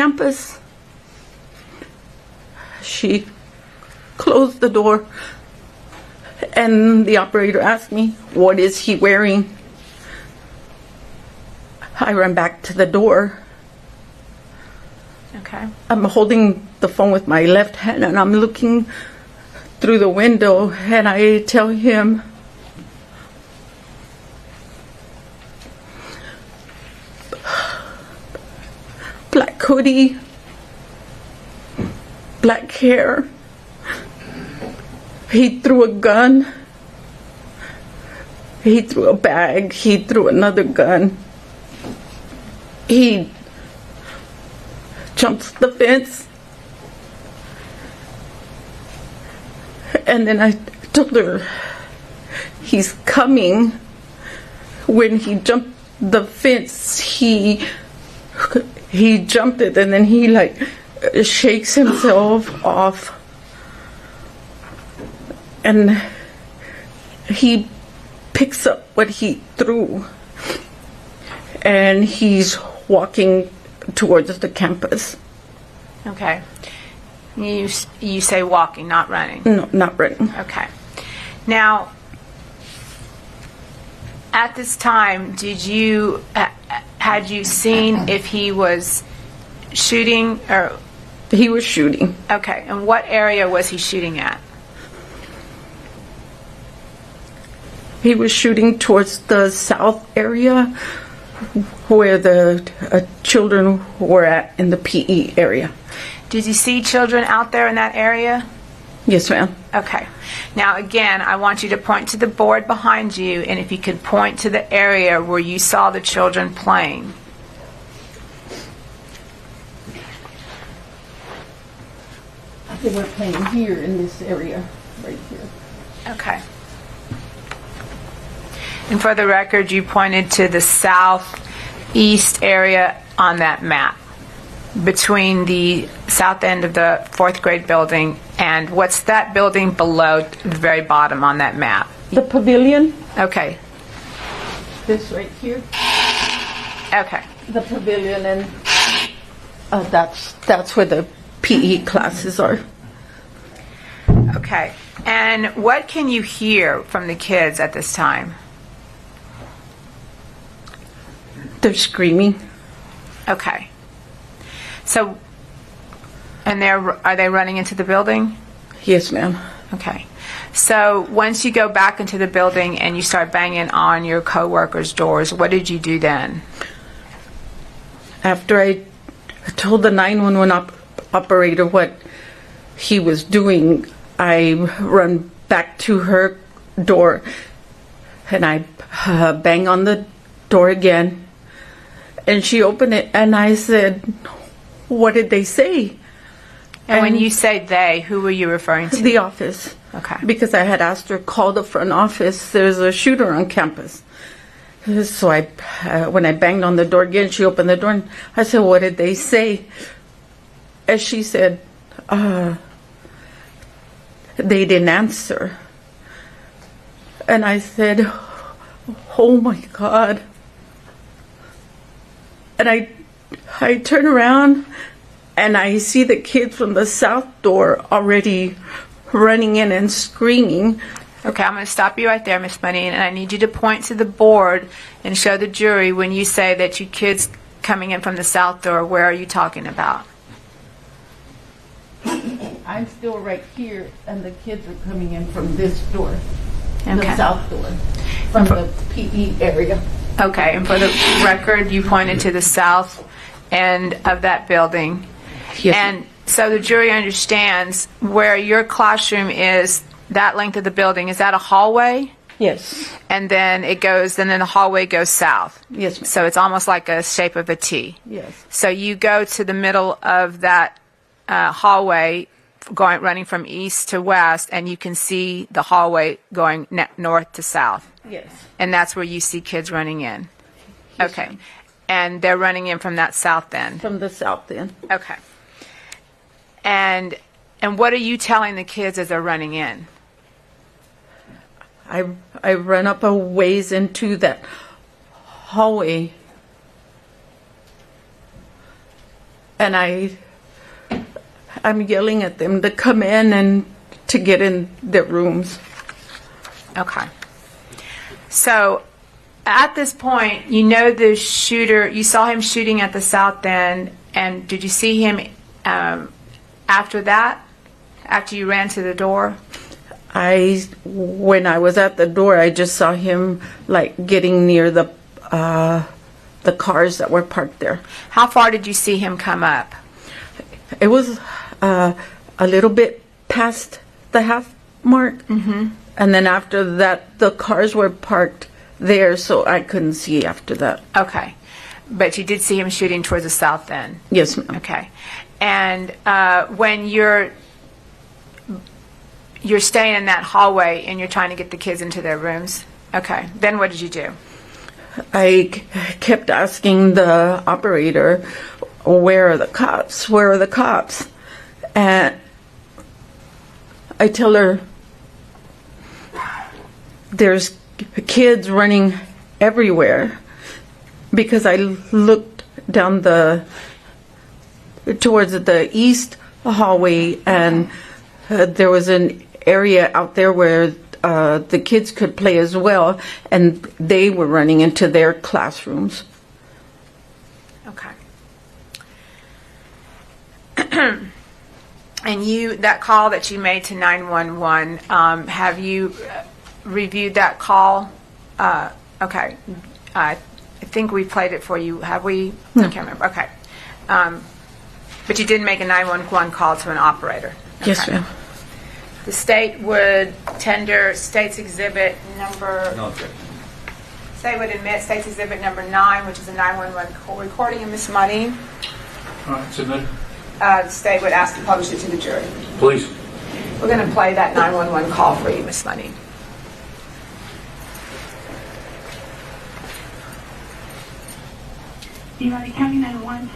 campus. She closed the door, and the operator asked me, "What is he wearing?" I ran back to the door. Okay. I'm holding the phone with my left hand, and I'm looking through the window, and I tell him, black hoodie, black hair. He threw a gun. He threw a bag. He threw another gun. He jumped the fence. And then I told her, he's coming. When he jumped the fence, he jumped it, and then he shakes himself off. And he picks up what he threw, and he's walking towards the campus. Okay. You say walking, not running. No, not running. Okay. Now, at this time, had you seen if he was shooting or? He was shooting. Okay. And what area was he shooting at? He was shooting towards the south area where the children were at in the PE area. Did you see children out there in that area? Yes, ma'am. Okay. Now, again, I want you to point to the board behind you, and if you could point to the area where you saw the children playing. They were playing here in this area, right here. Okay. And for the record, you pointed to the southeast area on that map, between the south end of the fourth grade building and what's that building below the very bottom on that map? The pavilion. Okay. This right here. Okay. The pavilion, and that's where the PE classes are. Okay. And what can you hear from the kids at this time? They're screaming. Okay. So, and are they running into the building? Yes, ma'am. Okay. So once you go back into the building and you start banging on your coworkers' doors, what did you do then? After I told the 911 operator what he was doing, I run back to her door, and I bang on the door again. And she opened it, and I said, "What did they say?" And when you say they, who were you referring to? The office. Okay. Because I had asked her, call the front office. There's a shooter on campus. So when I banged on the door again, she opened the door, and I said, "What did they say?" And she said, they didn't answer. And I said, "Oh my God." And I turn around, and I see the kids from the south door already running in and screaming. Okay, I'm going to stop you right there, Miss Bunny, and I need you to point to the board and show the jury when you say that you kids coming in from the south door, where are you talking about? I'm still right here, and the kids are coming in from this door, Okay. the south door, from the PE area. Okay, and for the record, you pointed to the south end of that building. Yes. And so the jury understands where your classroom is, that length of the building, is that a hallway? Yes. And then then the hallway goes south. Yes, ma'am. So it's almost like a shape of a T. Yes. So you go to the middle of that hallway, running from east to west, and you can see the hallway going north to south. Yes. And that's where you see kids running in. Yes, Okay. ma'am. And they're running in from that south end. From the south end. Okay. And what are you telling the kids as they're running in? I run up a ways into that hallway, and I'm yelling at them to come in and to get in their rooms. Okay. So at this point, you know the shooter, you saw him shooting at the south end, and did you see him after that? After you ran to the door? When I was at the door, I just saw him like getting near the cars that were parked there. How far did you see him come up? It was a little bit past the half mark. And then after that, the cars were parked there, so I couldn't see after that. Okay. But you did see him shooting towards the south end? Yes, ma'am. Okay. And when you're staying in that hallway and you're trying to get the kids into their rooms, okay, then what did you do? I kept asking the operator, where are the cops? Where are the cops? And I tell her, there's kids running everywhere, because I looked down towards the east hallway, and there was an area out there where the kids could play as well, and they were running into their classrooms. Okay. And that call that you made to 911, have you reviewed that call? Okay. I think we played it for you. Have we? No. I can't remember. Okay. But you did make a 911 call to an operator. Yes, Okay. ma'am. The state would tender State's Exhibit number... No objection. State would admit State's Exhibit number 9, which is a 911 call recording of Ms. Money. All right, submit. The state would ask to publish it to the jury. Please. We're going to play that 911 call for you, Ms. Money. United County 911.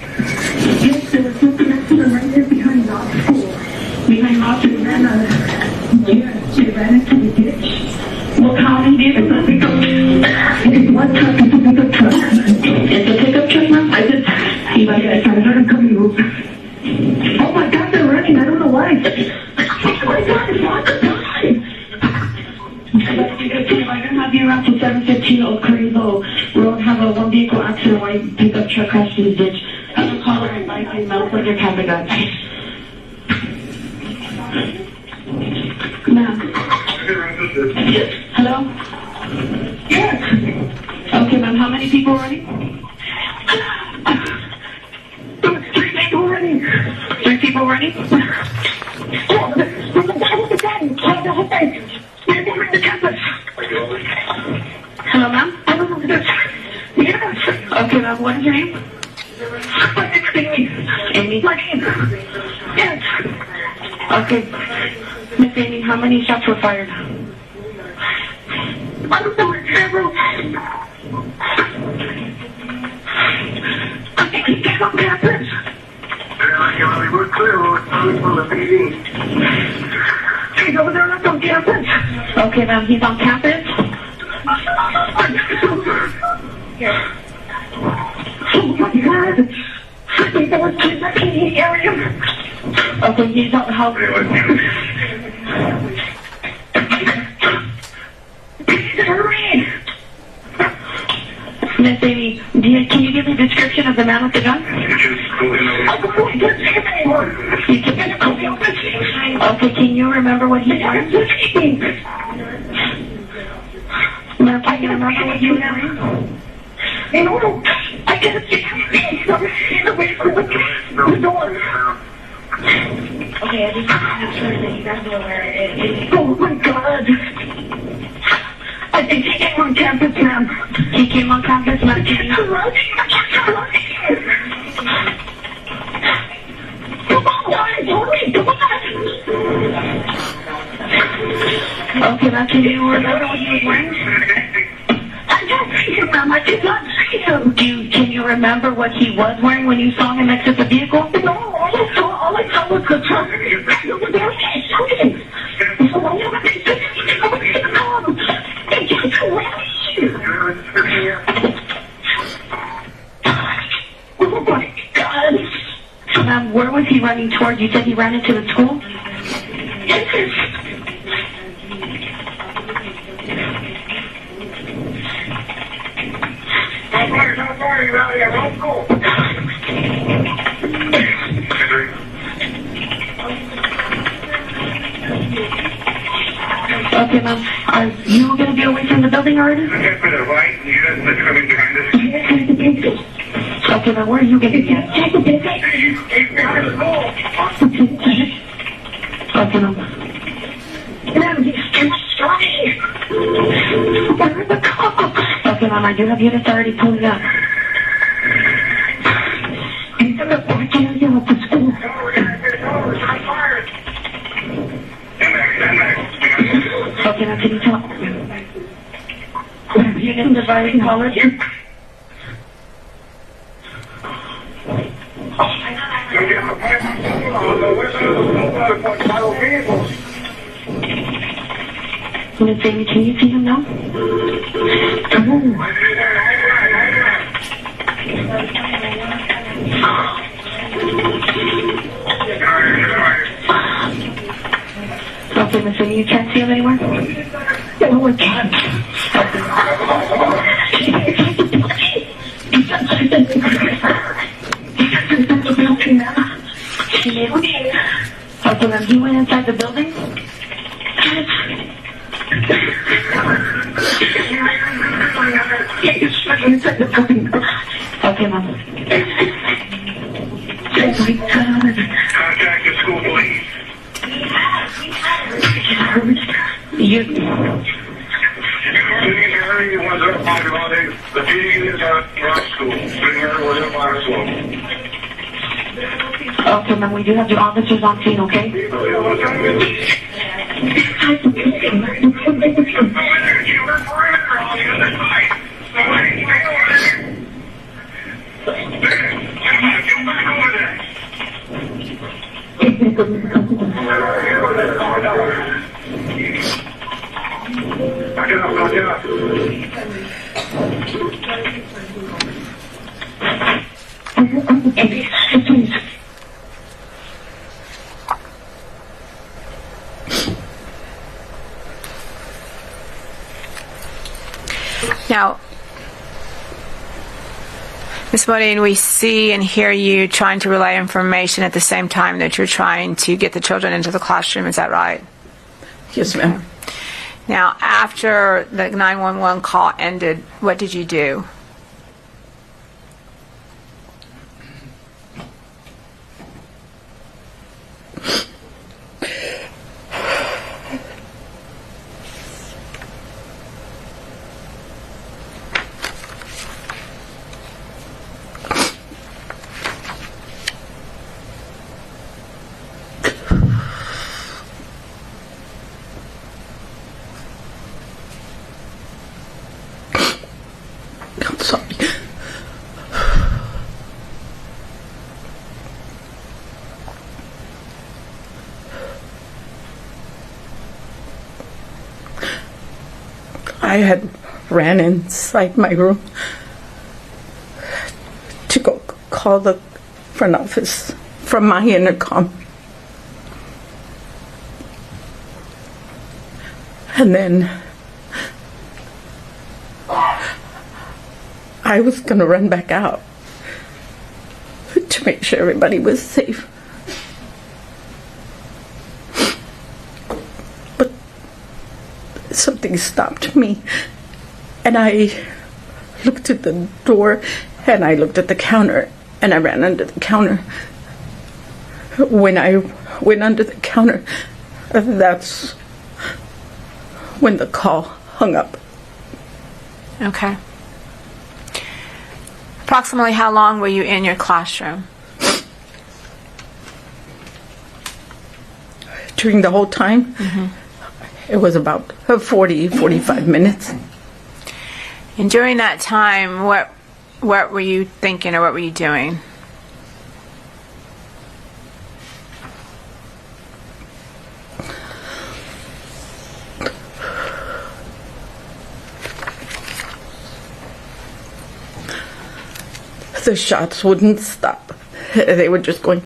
Yes, there was something accident right there behind Rock School. Behind Rock, they ran they ran into the ditch. What county is it? It's what truck? It's a pickup truck. It's a pickup truck, ma'am? I heard them coming over. Oh my God, they're running. I don't know why. Oh my God, it's not the time. If I can have you around to 715 Oak Creek Road, have a one vehicle accident, white pickup truck crashed in the ditch. Have a caller and light and mouth like your camera gun. Ma'am. Hello? Yes. Okay, ma'am, how many people running? There was 3 people running. 3 people running? Hello, ma'am? Yes. Okay, ma'am, what is your name? Amy. Yes. Okay. Miss Amy, how many shots were fired? I don't know, several. I think he's got on campus. We're clear on the PD. He's over there left on campus. Okay, ma'am, he's on campus? Yes. Oh my God. I think there was kids in the area. Okay, he's on how... Hurry! Miss Amy, can you give me a description of the man with the gun? Okay, can you remember what he was? Ma'am, can you remember what he was wearing? No, I can't see him. He's away from the door. Okay, I just want to make sure that you guys know where it is. Oh my God. I think he came on campus, ma'am. He came on campus, ma'am. Come on, guys, hurry, come on. Okay, ma'am, can you remember what he was wearing? I don't see him, ma'am. I did not see him. Can you remember what he was wearing when you saw him exit the vehicle? No, all I saw was the truck. Over there, he's shooting. So I never did anything. I was going to call him. And just ran. Oh my God. ma'am, where was he running towards? You said he ran into the school? Okay, ma'am. Are you going to be away from the building already? Okay, ma'am. Where are you going to be at? Okay, ma'am. Okay, ma'am. I do have units already pulling up. He's in the back area of the school. Okay, now can you tell? Have you been dividing college? Miss Amy, can you see him now? Okay, Miss Amy, you can't see him anywhere? No, I can't. Okay, ma'am, he went inside the building? Okay, ma'am. Contact the school police. You... The PD is at Rock School. Okay, ma'am, we do have the officers on scene, okay? Now, Ms. Modine, we see and hear you trying to relay information at the same time that you're trying to get the children into the classroom. Is that right? Yes, ma'am. Now, after the 911 call ended, what did you do? I'm sorry. I had ran inside my room to go call the front office from my intercom. And then I was going to run back out to make sure everybody was safe. But something stopped me, and I looked at the door, and I looked at the counter, and I ran under the counter. When I went under the counter, that's when the call hung up. Okay. Approximately how long were you in your classroom? During the whole time, it was about 45 minutes. And during that time, what were you thinking or what were you doing? The shots wouldn't stop. They were just going